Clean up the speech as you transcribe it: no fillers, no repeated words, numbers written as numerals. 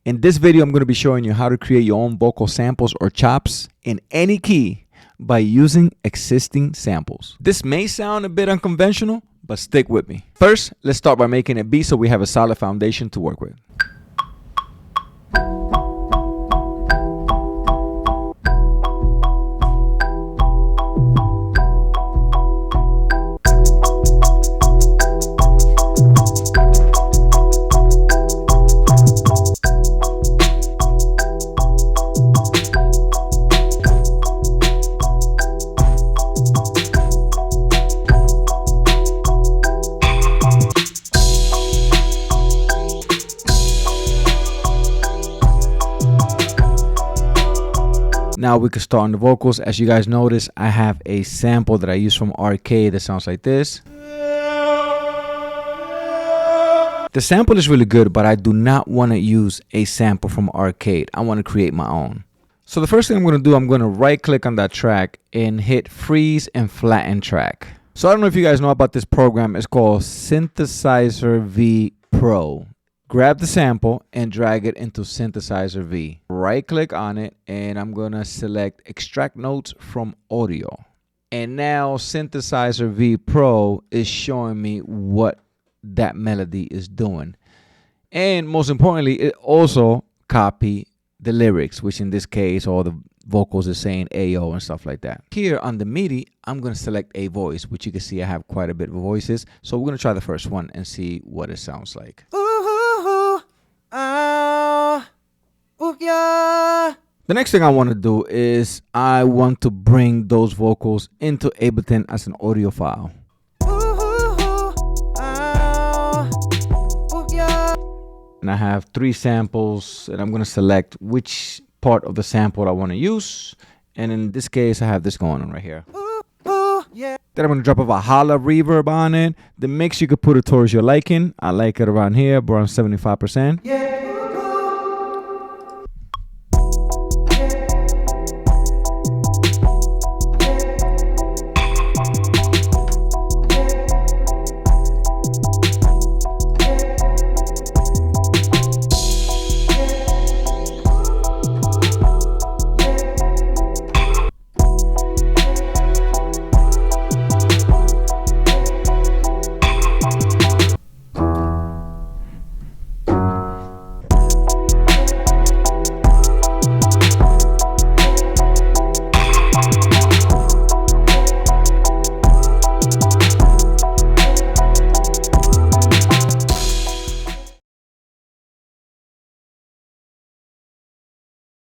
In this video, I'm going to be showing you how to create your own vocal samples or chops in any key by using existing samples. This may sound a bit unconventional, but stick with me. First, let's start by making a beat so we have a solid foundation to work with. Now we can start on the vocals. As you guys notice, I have a sample that I use from Arcade that sounds like this. The sample is really good, but I do not want to use a sample from Arcade. I want to create my own. So the first thing I'm going to do, I'm going to right click on that track and hit freeze and flatten track. So I don't know if you guys know about this program. It's called Synthesizer V Pro. Grab the sample and drag it into Synthesizer V. Right click on it and I'm gonna select extract notes from audio. And now Synthesizer V Pro is showing me what that melody is doing. And most importantly, it also copy the lyrics, which in this case, all the vocals is saying Ayo and stuff like that. Here on the MIDI, I'm gonna select a voice, which you can see I have quite a bit of voices. So we're gonna try the first one and see what it sounds like. The next thing I want to do is I want to bring those vocals into Ableton as an audio file. And I have 3 samples and I'm going to select which part of the sample I want to use. And in this case, I have this going on right here. Then I'm going to drop a Valhalla reverb on it. The mix, you could put it towards your liking. I like it around here, around 75%.